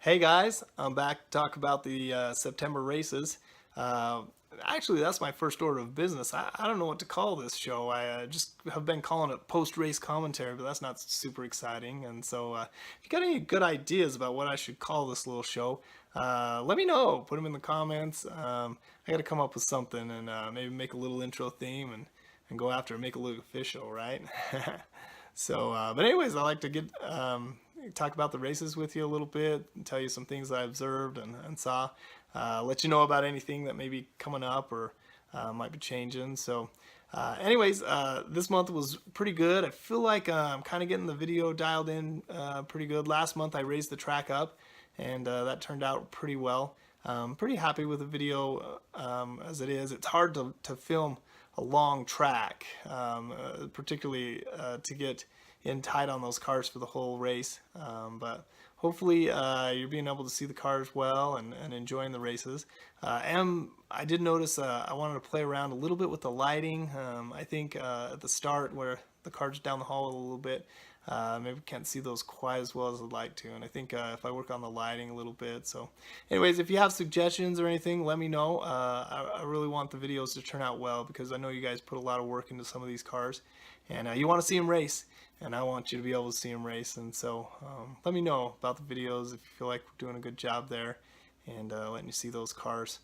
Hey guys, I'm back to talk about the September races. Uh, Actually, that's my first order of business. I don't know what to call this show. I just have been calling it post-race commentary, but that's not super exciting. And so, if you got any good ideas about what I should call this little show, let me know. Put them in the comments. I got to come up with something and maybe make a little intro theme and go after it, make it look official, right? So, but anyways, I like to talk about the races with you a little bit, and tell you some things that I observed and saw. Let you know about anything that may be coming up or might be changing. So, anyways, this month was pretty good. I feel like I'm kind of getting the video dialed in pretty good. Last month I raised the track up, and that turned out pretty well. Pretty happy with the video as it is. It's hard to film a long track, particularly to get in tight on those cars for the whole race. But hopefully you're being able to see the cars well and enjoying the races. I did notice I wanted to play around a little bit with the lighting. I think at the start where the cars down the hall a little bit, maybe we can't see those quite as well as I'd like to, and I think if I work on the lighting a little bit. So anyways, if you have suggestions or anything, let me know. I really want the videos to turn out well because I know you guys put a lot of work into some of these cars, and you want to see them race, and I want you to be able to see them race. And so let me know about the videos if you feel like we're doing a good job there and letting you see those cars.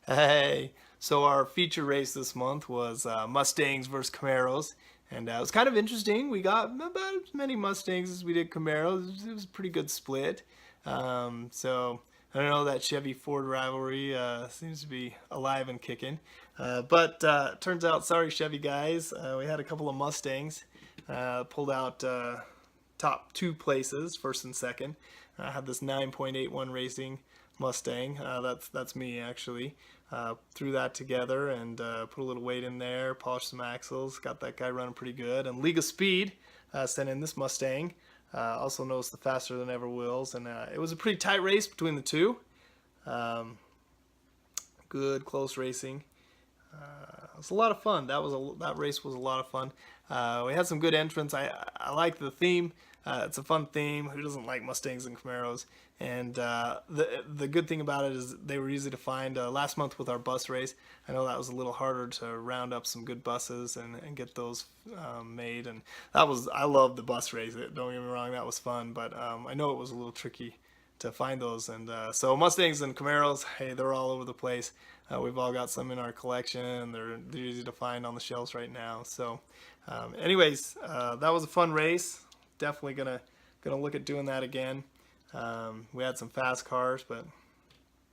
Hey, so our feature race this month was Mustangs versus Camaros, and it was kind of interesting. We got about as many Mustangs as we did Camaros. It was a pretty good split. So I don't know, that Chevy Ford rivalry seems to be alive and kicking. But turns out, sorry Chevy guys, we had a couple of Mustangs pulled out top two places, first and second. I had this 9.81 Racing Mustang. That's me actually. Threw that together and put a little weight in there, polished some axles, got that guy running pretty good. And League of Speed sent in this Mustang, also knows the faster than ever wheels, and it was a pretty tight race between the two. Um, Good close racing. It was a lot of fun. That race was a lot of fun. We had some good entrants. I like the theme. It's a fun theme. Who doesn't like Mustangs and Camaros? And the good thing about it is they were easy to find. Last month with our bus race, I know that was a little harder to round up some good buses and get those made. And I loved the bus race. Don't get me wrong, that was fun. But I know it was a little tricky to find those. And so Mustangs and Camaros, hey, they're all over the place. We've all got some in our collection, and they're easy to find on the shelves right now. So anyways, that was a fun race. Definitely gonna look at doing that again. We had some fast cars, but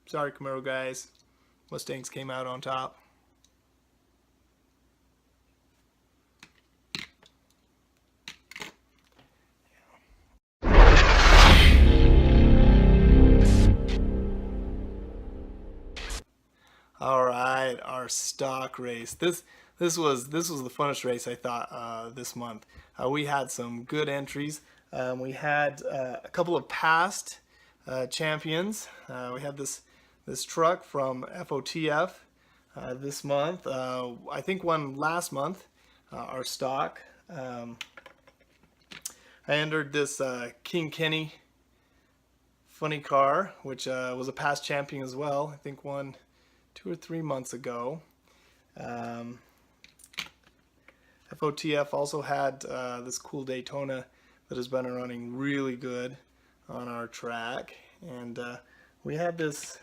sorry Camaro guys, Mustangs came out on top. All right, our stock race. This was the funnest race I thought this month. We had some good entries. We had a couple of past champions. We had this truck from FOTF this month. I think won last month. Our stock. I entered this King Kenny funny car, which was a past champion as well. I think won 2 or 3 months ago. FOTF also had this cool Daytona that has been running really good on our track, and we had this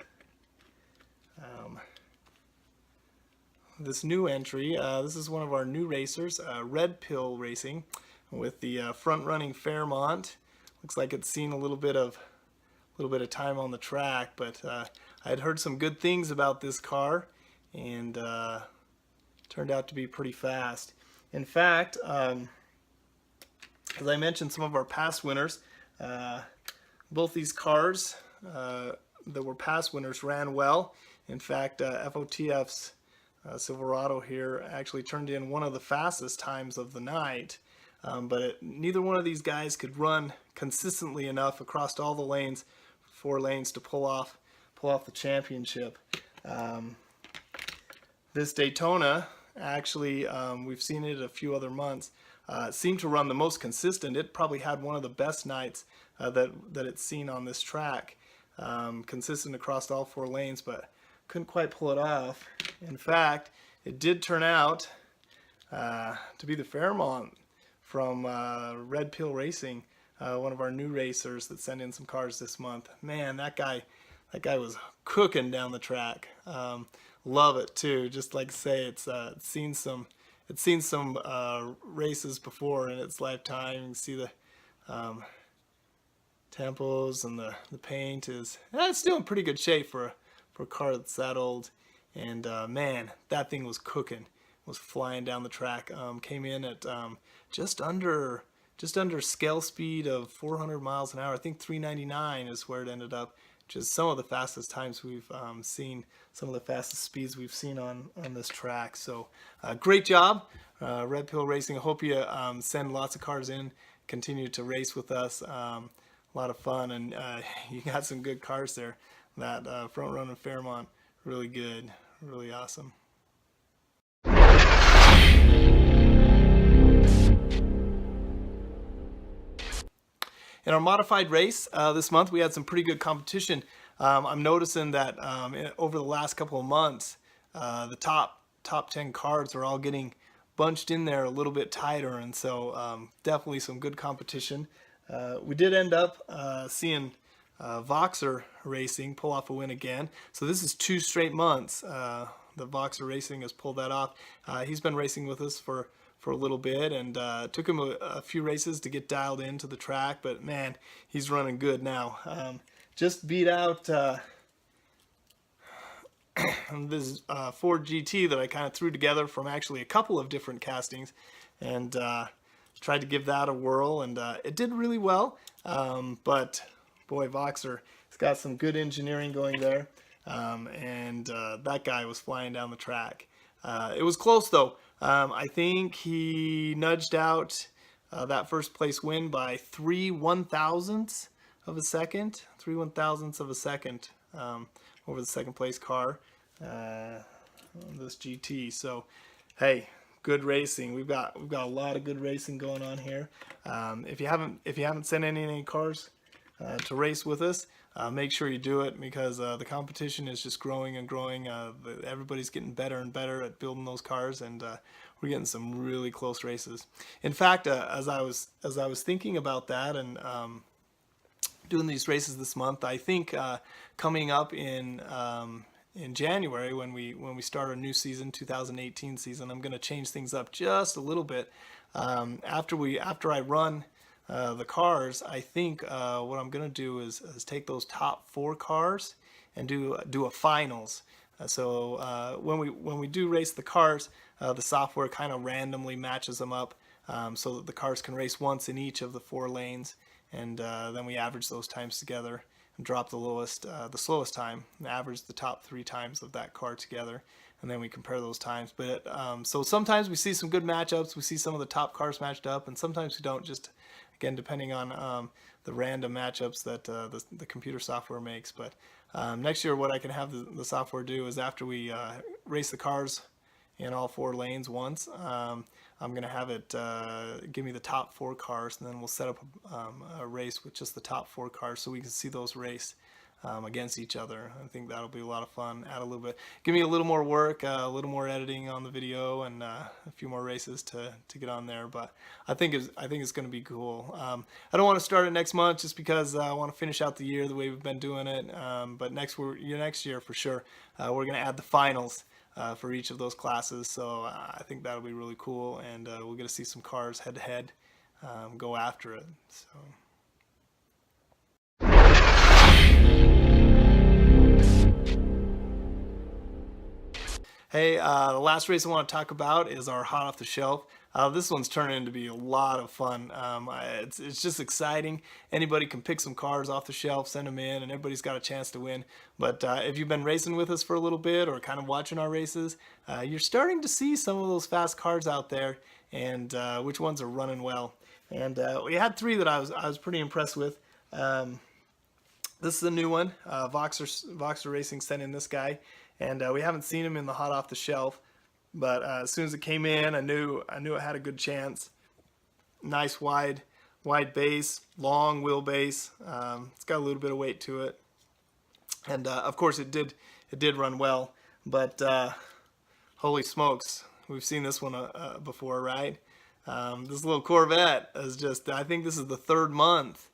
new entry. This is one of our new racers, Red Pill Racing, with the front-running Fairmont. Looks like it's seen a little bit of time on the track, but I had heard some good things about this car, and turned out to be pretty fast. In fact, as I mentioned, some of our past winners, both these cars that were past winners ran well. In fact, FOTF's Silverado here actually turned in one of the fastest times of the night, but neither one of these guys could run consistently enough across all the lanes, 4 lanes, to pull off the championship. This Daytona Actually, we've seen it a few other months. It seemed to run the most consistent. It probably had one of the best nights that it's seen on this track. Consistent across all 4 lanes, but couldn't quite pull it off. In fact, it did turn out to be the Fairmont from Red Pill Racing, one of our new racers that sent in some cars this month. Man, that guy was cooking down the track. Love it too. Just like say, it's seen some races before in its lifetime. You can see the tempos and the paint is it's still in pretty good shape for a car that's that old. And man, that thing was cooking. Was flying down the track. Came in at just under scale speed of 400 miles an hour. I think 399 is where it ended up, which is some of the fastest times we've seen, some of the fastest speeds we've seen on this track. So great job, Red Pill Racing. I hope you send lots of cars in, continue to race with us. A lot of fun, and you got some good cars there. That front running Fairmont, really good, really awesome. In our modified race this month, we had some pretty good competition. I'm noticing that over the last couple of months, the top 10 cars are all getting bunched in there a little bit tighter, and so definitely some good competition. We did end up seeing Voxer Racing pull off a win again. So this is 2 straight months. The Voxer Racing has pulled that off. He's been racing with us for a little bit, and took him a few races to get dialed into the track, but man, he's running good now. Just beat out this Ford GT that I kind of threw together from actually a couple of different castings, and tried to give that a whirl, and it did really well. But boy, Voxer has got some good engineering going there, and that guy was flying down the track. It was close though. I think he nudged out that first place win by 3/1000ths of a second, 3/1000ths of a second over the second place car, this GT. So, hey, good racing. We've got a lot of good racing going on here. If you haven't sent in any cars to race with us, make sure you do it, because the competition is just growing and growing. Everybody's getting better and better at building those cars, and we're getting some really close races. In fact, as I was thinking about that and doing these races this month, I think coming up in January, when we start our new season, 2018 season, I'm going to change things up just a little bit. After I run the cars, I think what I'm going to do is take those top 4 cars and do a finals. So when we do race the cars, the software kind of randomly matches them up, so that the cars can race once in each of the 4 lanes, and then we average those times together and drop the slowest time, and average the top 3 times of that car together, and then we compare those times. But so sometimes we see some good matchups. We see some of the top cars matched up, and sometimes we don't, just again depending on the random matchups that the computer software makes. But next year, what I can have the software do is, after we race the cars in all 4 lanes once, I'm going to have it give me the top 4 cars, and then we'll set up a race with just the top 4 cars, so we can see those race against each other. I think that'll be a lot of fun. Add a little bit, give me a little more work, a little more editing on the video, and a few more races to get on there. But I think it's going to be cool. I don't want to start it next month, just because I want to finish out the year the way we've been doing it. But next year for sure, we're going to add the finals for each of those classes. So I think that'll be really cool, and we'll get to see some cars head to head go after it. So. Hey, the last race I want to talk about is our hot off the shelf. This one's turning into be a lot of fun. It's just exciting. Anybody can pick some cars off the shelf, send them in, and everybody's got a chance to win. But if you've been racing with us for a little bit, or kind of watching our races, you're starting to see some of those fast cars out there, and which ones are running well. And we had 3 that I was pretty impressed with. This is a new one. Voxer Racing sent in this guy, and we haven't seen him in the hot off the shelf, But as soon as it came in, I knew it had a good chance. Nice wide base, long wheelbase. It's got a little bit of weight to it, and of course it did run well. But holy smokes, we've seen this one before, right? This little Corvette is just, I think this is the third month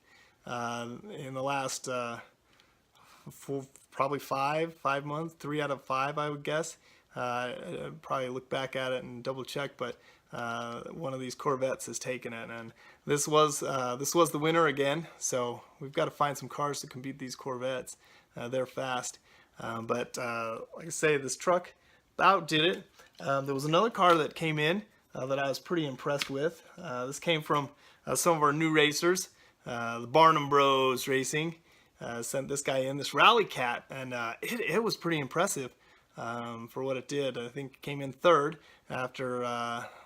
in the last probably five months, 3 out of 5, I would guess. I'd probably look back at it and double check, but one of these Corvettes has taken it, and this was the winner again. So we've got to find some cars that can beat these Corvettes. They're fast, but like I say, this truck about did it. There was another car that came in that I was pretty impressed with. This came from some of our new racers, the Barnum Bros Racing. Sent this guy in, this Rally Cat, and it was pretty impressive for what it did. I think it came in third after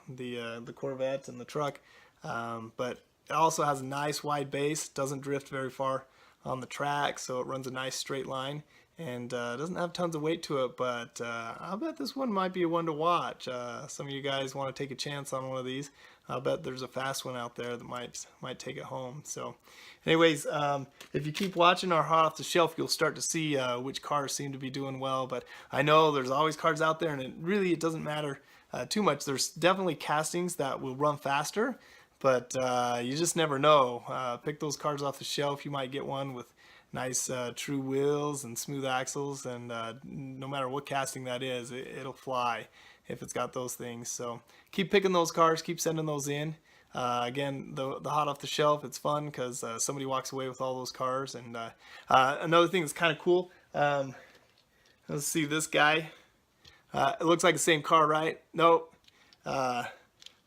the Corvette and the truck, but it also has a nice wide base, doesn't drift very far on the track, so it runs a nice straight line, and doesn't have tons of weight to it, but I'll bet this one might be a one to watch. Some of you guys want to take a chance on one of these. I'll bet there's a fast one out there that might take it home. So anyways, if you keep watching our hot off the shelf, you'll start to see which cars seem to be doing well. But I know there's always cars out there, and it doesn't matter too much. There's definitely castings that will run faster, but you just never know. Pick those cars off the shelf. You might get one with nice true wheels and smooth axles, and no matter what casting that is, it'll fly if it's got those things. So keep picking those cars, keep sending those in. Again, the hot off the shelf, it's fun because somebody walks away with all those cars. And another thing that's kind of cool, let's see this guy. It looks like the same car, right? Nope. I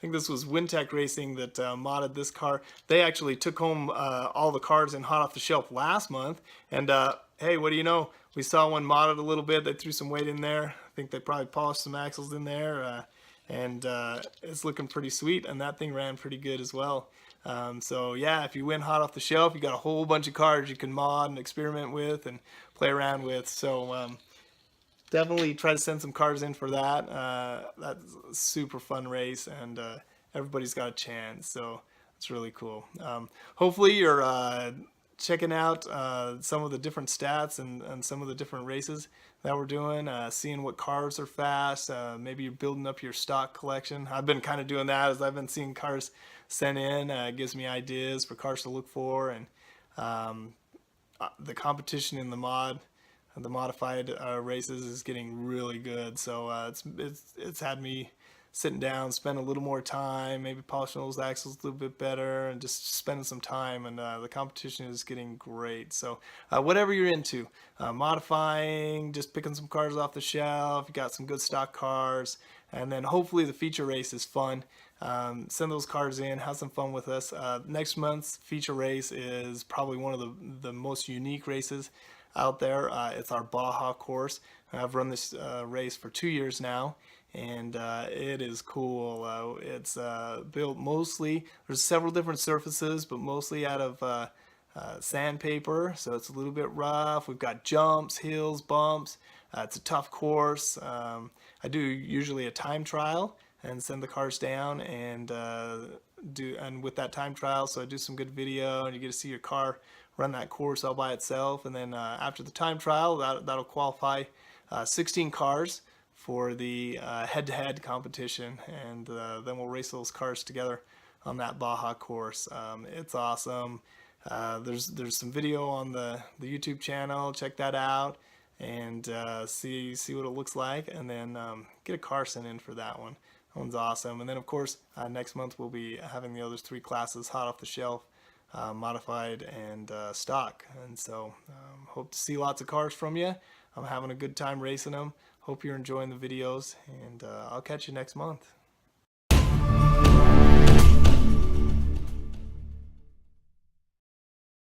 think this was Wintech Racing that modded this car. They actually took home all the cars in hot off the shelf last month. And hey, what do you know? We saw one modded a little bit. They threw some weight in there. I think they probably polished some axles in there. And it's looking pretty sweet. And that thing ran pretty good as well. So yeah, if you win hot off the shelf, you got a whole bunch of cars you can mod and experiment with and play around with. So definitely try to send some cars in for that. That's a super fun race, and everybody's got a chance, so it's really cool. Hopefully you're checking out some of the different stats and some of the different races that we're doing, seeing what cars are fast. Maybe you're building up your stock collection. I've been kind of doing that as I've been seeing cars sent in. It gives me ideas for cars to look for, and the competition in the modified races is getting really good. So it's had me sitting down, spend a little more time, maybe polishing those axles a little bit better, and just spending some time. And the competition is getting great. So whatever you're into, modifying, just picking some cars off the shelf, you got some good stock cars, and then hopefully the feature race is fun. Send those cars in, have some fun with us. Next month's feature race is probably one of the most unique races out there. It's our Baja course. I've run this race for 2 years now, and it is cool. It's built mostly, there's several different surfaces, but mostly out of sandpaper, so it's a little bit rough. We've got jumps, hills, bumps. It's a tough course. I do usually a time trial and send the cars down and with that time trial, so I do some good video, and you get to see your car run that course all by itself. And then after the time trial, that'll qualify 16 cars for the head-to-head competition, and then we'll race those cars together on that Baja course. It's awesome. There's some video on the YouTube channel. Check that out and see what it looks like, and then get a car sent in for that one. That one's awesome. And then of course next month we'll be having the other 3 classes, hot off the shelf, modified, and stock. And so hope to see lots of cars from you. I'm having a good time racing them. Hope you're enjoying the videos, and I'll catch you next month.